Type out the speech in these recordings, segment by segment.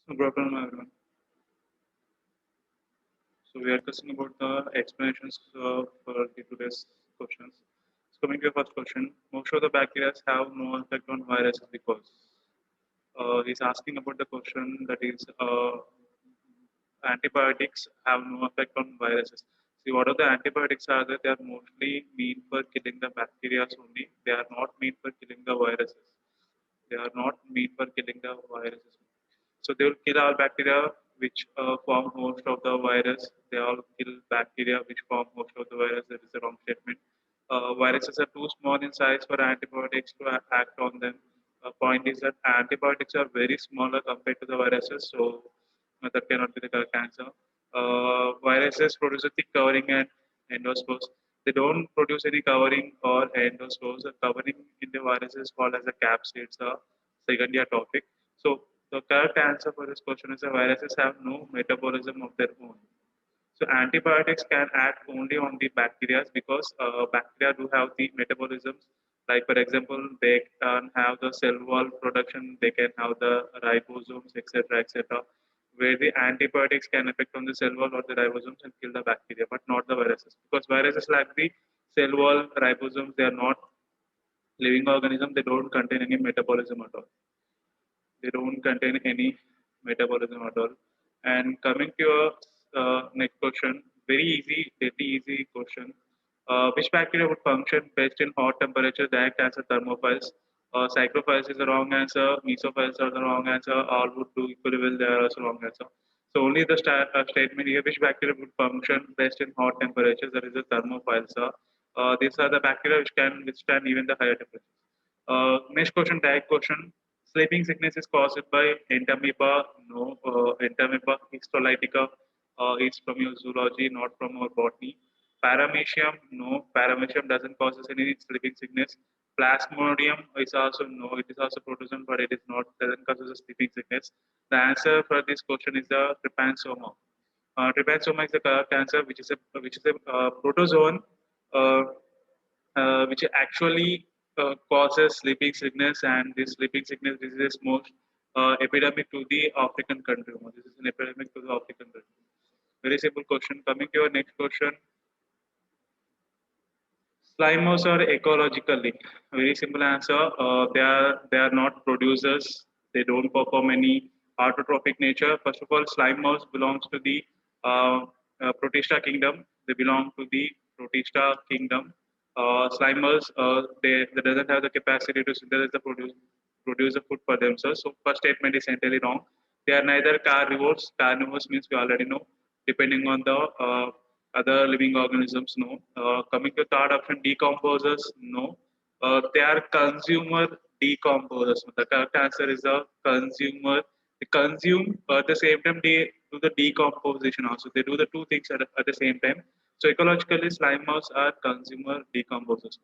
So, good afternoon, everyone. So, we are discussing about the explanations for the today's questions. So, coming to your first question, most of the bacteria have no effect on viruses because he's asking about the question that is antibiotics have no effect on viruses. See, what are the antibiotics are that they are mostly mean for killing the bacteria only. They are not mean for killing the viruses. They are not mean for killing the viruses. So they will kill all bacteria which form host of the virus. They all kill bacteria which form host of the virus. That is the wrong statement. Viruses are too small in size for antibiotics to act on them. Point is that antibiotics are very smaller compared to the viruses, so that cannot be the correct answer. Viruses produce a thick covering and endospores. They don't produce any covering or endospores. The covering in the virus is called as a capsid. It's a secondary topic. So the correct answer for this question is that viruses have no metabolism of their own. So antibiotics can act only on the bacteria because bacteria do have the metabolisms. Like for example, they can have the cell wall production, they can have the ribosomes, etc., etc., where the antibiotics can affect on the cell wall or the ribosomes and kill the bacteria, but not the viruses. Because viruses lack the cell wall ribosomes, they are not living organism, they don't contain any metabolism at all. They don't contain any metabolism at all. And coming to your next question, very easy, very easy question. Which bacteria would function best in hot temperature? Direct answer, thermophiles. Cyclophiles is the wrong answer. Mesophiles are the wrong answer. All would do equally well. They are also wrong answer. So only the statement here, which bacteria would function best in hot temperatures? That is the thermophiles. These are the bacteria which can withstand even the higher temperatures. Next question, direct question. Sleeping sickness is caused by entamoeba. No, entamoeba histolytica is from your zoology, not from our botany. Paramecium, no. Paramecium doesn't cause us any sleeping sickness. Plasmodium is also no. It is also protozoan, but it is not doesn't cause us a sleeping sickness. The answer for this question is the trypanosoma. Trypanosoma is the correct answer, which is a protozoan. Uh, which actually causes sleeping sickness, and this sleeping sickness this is most epidemic to the African country. This is an epidemic to the African country. Very simple question. Coming to your next question, Slimers are ecologically very simple answer. They are not producers. They don't perform any autotrophic nature. First of all, slime mouse belongs to the Protista kingdom. They belong to the Protista kingdom. Slimers they doesn't have the capacity to synthesize the produce the food for themselves. So first statement is entirely wrong. They are neither carnivores. Carnivores means we already know. Depending on the other living organisms, no. Coming to third option, decomposers, no. They are consumer decomposers. The correct answer is the consumer. They consume at the same time they do the decomposition also. They do the two things at the same time. So ecologically, slime mouse are consumer decomposers.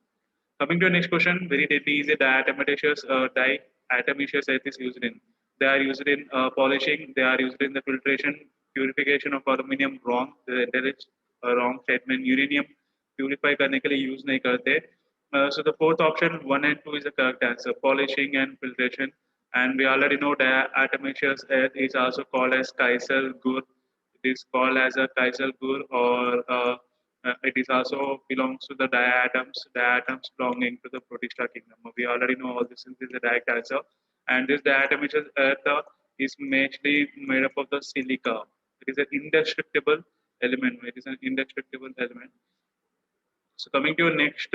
Coming to the next question, very deadly easy. Diatomaceous earth is used in. They are used in polishing. They are used in the filtration, purification of aluminum. Wrong. There is a wrong statement. Uranium purify करने के लिए use नहीं करते. So the fourth option, one and two, is the correct answer. Polishing and filtration. And we already know diatomaceous earth is also called as Kaisel Gur. It is called as a Kaisel Gur, or it is also belongs to the diatoms belonging to the Protista kingdom. We already know all this. This is the direct answer. And this diatomaceous earth is mainly made up of the silica. It is an indestructible element. It is an indestructible element. So coming to your next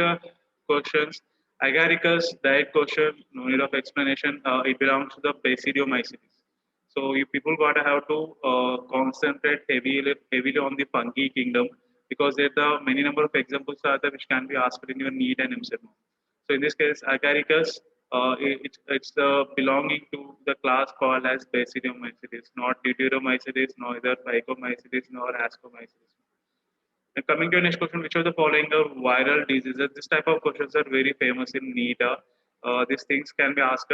questions, Agaricus diet question, no need of explanation. It belongs to the Basidiomycetes. So you people gotta have to concentrate heavily on the fungi kingdom, because there are many number of examples are there which can be asked in your need and MCM. So in this case, Agaricus, it's belonging to the class called as Basidiomycetes, not Deuteromycetes, neither Phycomycetes nor Ascomycetes. And coming to your next question, which of the following are viral diseases? This type of questions are very famous in NEET. These things can be asked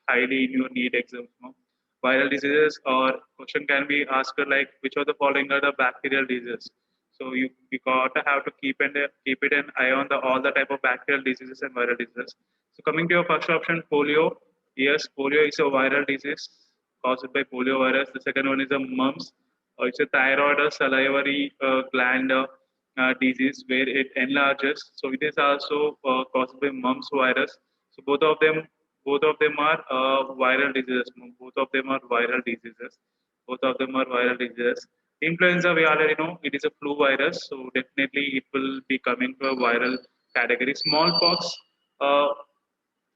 highly in your NEET exams. No? Viral diseases, or question can be asked like which of the following are the bacterial diseases? So you gotta have to keep it an eye on the all the type of bacterial diseases and viral diseases. So coming to your first option, polio. Yes, polio is a viral disease. caused by polio virus. The second one is a mumps. It's a thyroid or salivary gland disease where it enlarges. So it is also caused by mumps virus. So both of them are viral diseases. Both of them are viral diseases. Both of them are viral diseases. Influenza, we already know it is a flu virus, so definitely it will be coming to a viral category. Smallpox. Uh,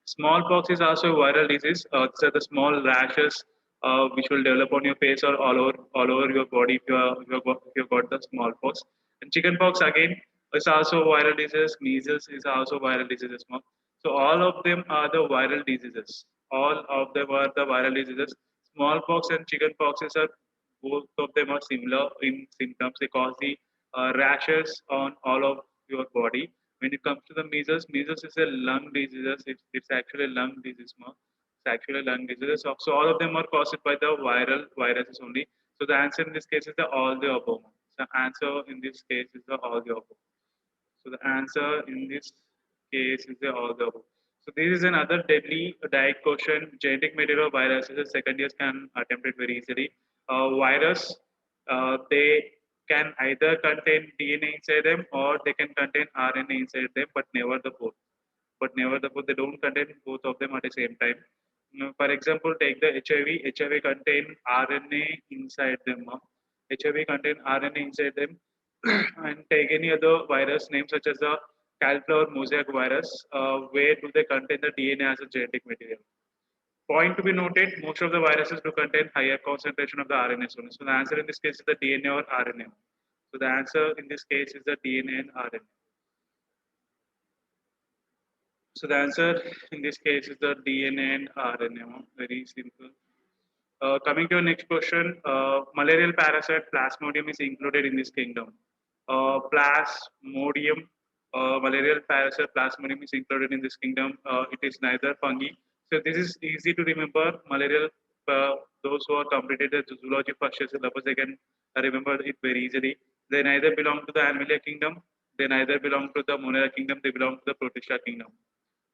Smallpox is also a viral disease. These are the small rashes which will develop on your face or all over your body if you got the smallpox. And chickenpox again is also a viral disease. Measles is also a viral disease as well. So all of them are the viral diseases. All of them are the viral diseases. Smallpox and chickenpoxes are both of them are similar in symptoms. They cause the rashes on all of your body. When it comes to the measles is a lung disease. It's actually a lung disease. It's actually a lung disease. So all of them are caused by the viral viruses only. So the answer in this case is the all the above. The answer in this case is the all the above. So the answer in this case is the all the above. So this is another deadly diet question. Genetic material viruses, second years can attempt it very easily. Virus, they can either contain DNA inside them or they can contain RNA inside them, but never the both. But never the both. They don't contain both of them at the same time. For example, take the HIV. HIV contain RNA inside them. HIV contain RNA inside them. And take any other virus name such as the cauliflower mosaic virus, where do they contain the DNA as a genetic material? Point to be noted, most of the viruses do contain higher concentration of the RNA only. So the answer in this case is the DNA or RNA. So the answer in this case is the DNA and RNA. So the answer in this case is the DNA and RNA. Very simple. Coming to your next question, malarial parasite Plasmodium is included in this kingdom. Plasmodium, malarial parasite Plasmodium is included in this kingdom. It is neither fungi. So this is easy to remember. Malarial, uh, those who are completed the zoology first year syllabus, they can remember it very easily. They neither belong to the Animalia kingdom. They neither belong to the Monera kingdom. They belong to the Protista kingdom.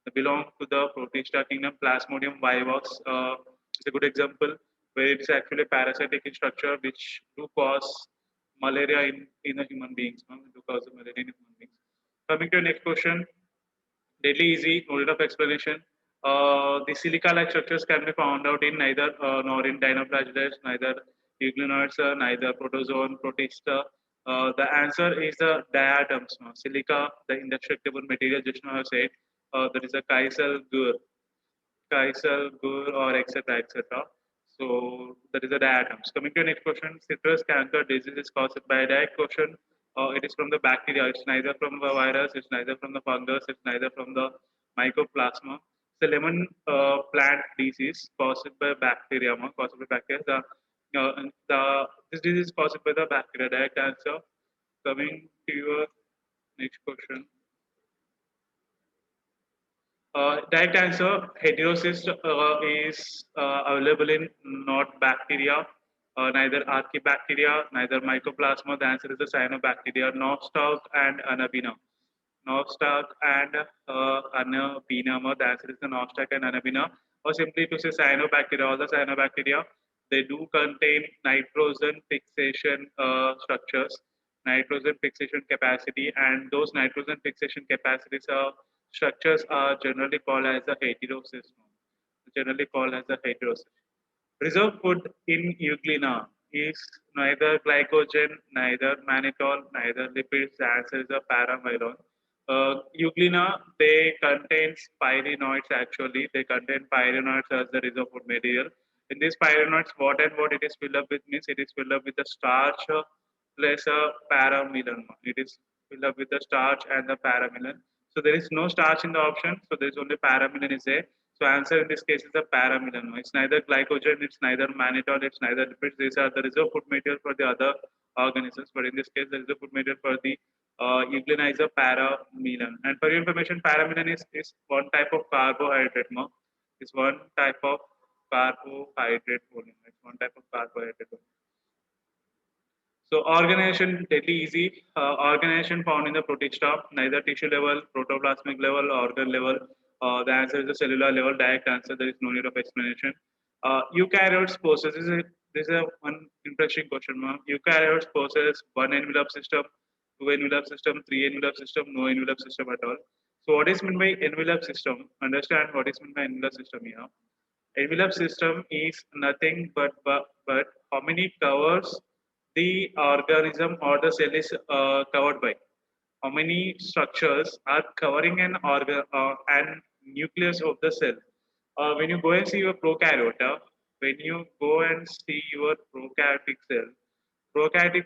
They belong to the Protista kingdom. Plasmodium vivax is a good example where it is actually a parasitic in structure which do cause malaria in the human beings. No? Do cause malaria in human beings. Coming to the next question, deadly easy, no need of explanation. The silica-like structures can be found out in neither nor in dinoflagellates, neither euglenoids, neither protozoan, protista. The answer is the diatoms. No? Silica, the indestructible material, just now I said, that is a Kaisel Gur. Kaisel, Gur, or etc. etc. So that is the diatoms. Coming to the next question, citrus canker disease is caused by a diet question. It is from the bacteria. It's neither from the virus. It's neither from the fungus. It's neither from the mycoplasma. It's a lemon plant disease caused by bacteria. Caused by bacteria. This disease is caused by the bacteria. Diet cancer. Coming to your next question. Direct answer, heterocyst is available in not bacteria, neither archibacteria, neither mycoplasma. The answer is the cyanobacteria, Nostoc and Anabina. Nostoc and Anabina. The answer is the Nostoc and Anabina. Or simply to say cyanobacteria, all the cyanobacteria, they do contain nitrogen fixation structures, nitrogen fixation capacity, and those nitrogen fixation capacities are structures are generally called as a heterocyst. Generally called as a heterocyst. Reserve food in Euglena is neither glycogen, neither mannitol, neither lipids. The answer is a paramylon. Euglena, they contain pyrenoids actually. They contain pyrenoids as the reserve food material. In these pyrenoids, what and what it is filled up with means it is filled up with the starch plus a paramylon. It is filled up with the starch and the paramylon. So there is no starch in the option. So there is only paramylon is there. So answer in this case is the paramylon. It's neither glycogen, it's neither mannitol, it's neither lipids. These are the reserve food material for the other organisms. But in this case, the reserve food material for the euglena is a paramylon. And for your information, paramylon is one type of carbohydrate. No? It's one type of carbohydrate only. It's one type of carbohydrate only. So organization deadly easy. Organization found in the protista, neither tissue level, protoplasmic level, organ level. The answer is the cellular level. Direct answer. There is no need of explanation. Eukaryotes possess this is a one interesting question, ma'am. Eukaryotes possess one envelope system, two envelope system, three envelope system, no envelope system at all. So what is meant by envelope system? Understand what is meant by envelope system here. Envelope system is nothing but how many covers the organism or the cell is covered by. How many structures are covering an nucleus of the cell. When you go and see your prokaryote, when you go and see your prokaryotic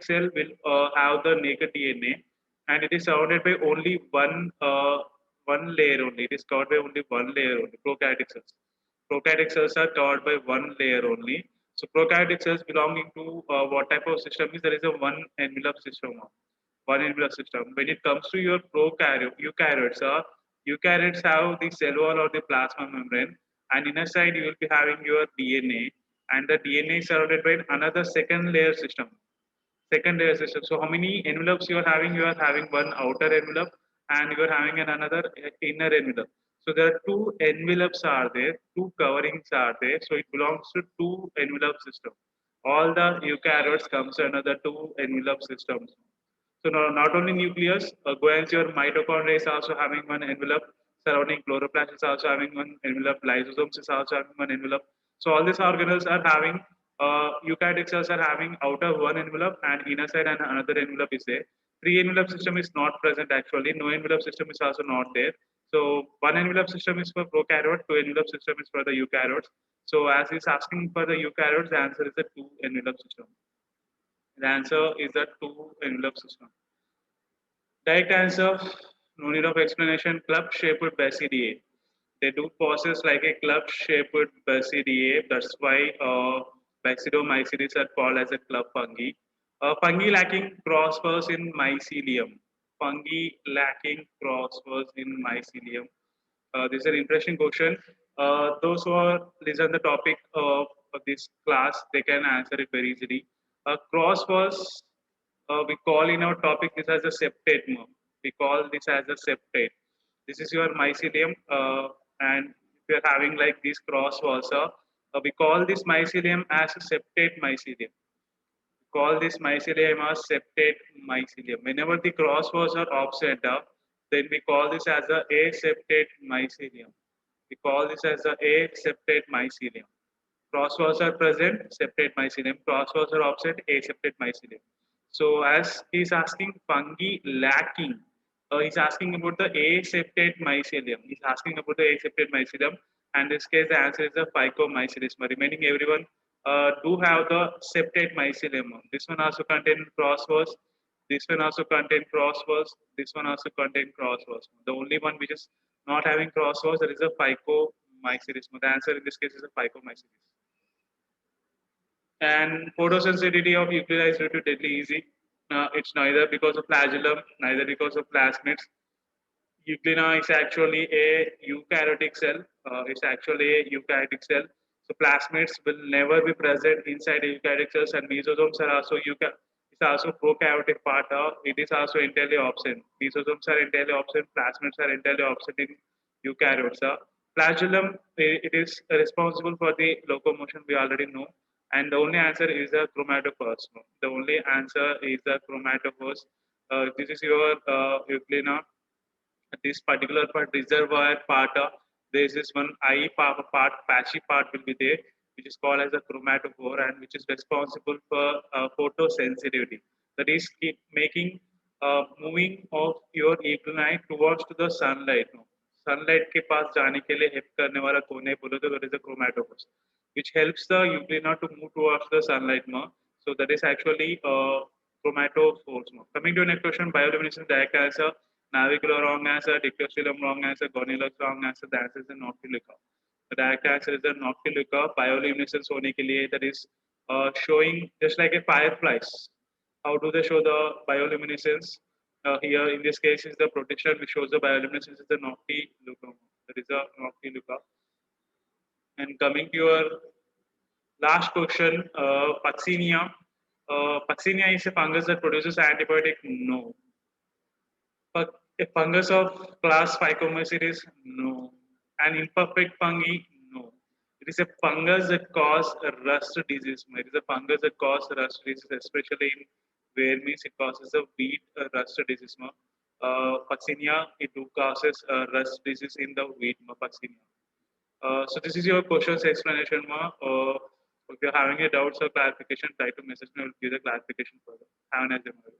cell will have the naked DNA, and it is surrounded by only one layer only. It is covered by only one layer only. Prokaryotic cells. Prokaryotic cells are covered by one layer only. So prokaryotic cells belonging to what type of system is there is a one envelope system. One envelope system. When it comes to your eukaryotes have the cell wall or the plasma membrane, and inside you will be having your DNA, and the DNA is surrounded by another second layer system. Second layer system. So how many envelopes you are having? You are having one outer envelope, and you are having another inner envelope. So there are two envelopes are there, two coverings are there. So it belongs to two envelope system. All the eukaryotes comes under the two envelope systems. So not only nucleus, Goen's your mitochondria is also having one envelope. Surrounding chloroplast is also having one envelope. Lysosomes is also having one envelope. So all these organelles are having eukaryotic cells are having outer one envelope and inner side and another envelope is there. Three envelope system is not present actually. No envelope system is also not there. So one envelope system is for prokaryote, two envelope system is for the eukaryotes. So as he's asking for the eukaryotes, the answer is the two envelope system. The answer is the two envelope system. Direct answer, no need of explanation. Club-shaped basidia. They do possess like a club-shaped basidia. That's why basidomycetes are called as a club fungi. Fungi lacking crossbars in mycelium. Fungi lacking crossbars in mycelium. This is an interesting question. Those who are listen the topic of this class, they can answer it very easily. Crossbars we call in our topic this as a septate mode. We call this as a septate. This is your mycelium, and if you are having like these cross walls, we call this mycelium as a septate mycelium. We call this mycelium as septate mycelium. Whenever the cross walls are offset, then we call this as a aseptate mycelium. We call this as a aseptate mycelium. Crosswalls are present, septate mycelium. Crosswalls are offset, aseptate mycelium. So as he's asking fungi lacking, he's asking about the aseptate mycelium. He's asking about the aseptate mycelium, and in this case the answer is the phycomycelism. Remaining everyone do have the septate mycelium. This one also contain crosswalls. This one also contain crosswalls. This one also contain crosswalls. The only one which is not having crosswalls, there is a phycomycelism. The answer in this case is a phycomycelism. And photosensitivity of euclid is due to deadly easy. It's neither because of flagellum, neither because of plasmids. Euglena is actually a eukaryotic cell. It's actually a eukaryotic cell. So plasmids will never be present inside eukaryotic cells, and mesosomes are also it's also prokaryotic part. It is also entirely absent. Mesosomes are entirely absent. Plasmids are entirely absent in eukaryotes. Flagellum it is responsible for the locomotion. We already know, and the only answer is the chromatophores. The only answer is the chromatophores. This is your Euglena. This particular part reservoir part, there is this one eye part, patchy part will be there, which is called as a chromatophore and which is responsible for photosensitivity. That is keep making moving of your euglena towards to the sunlight. No? Sunlight के पास जाने के लिए help करने वाला कौन है बोलो तो that is a chromatophore, which helps the euglena to move towards the sunlight more. So that is actually chromatophores. Coming to the next question, bioluminescence direct answer. Navicular wrong answer, dictostelium wrong answer, gonilus wrong answer. The answer is the noctiluca. The direct answer is the noctiluca. Bioluminescence होने के लिए that is showing just like a fireflies. How do they show the bioluminescence? Here in this case is the protection which shows the bioluminescence is the noctiluca. That is the noctiluca. And coming to your last question, Puccinia. Puccinia is a fungus that produces antibiotic. No. A fungus of class Phycomycetes? No. An imperfect fungi? No. It is a fungus that cause a rust disease. It is a fungus that cause rust disease, especially in where means it causes a wheat rust disease. Puccinia, it do causes rust disease in the wheat, Puccinia. So this is your questions explanation, Ma. If you're having any doubts or clarification, try to message me. I will give the clarification further. Have a nice day, Ma.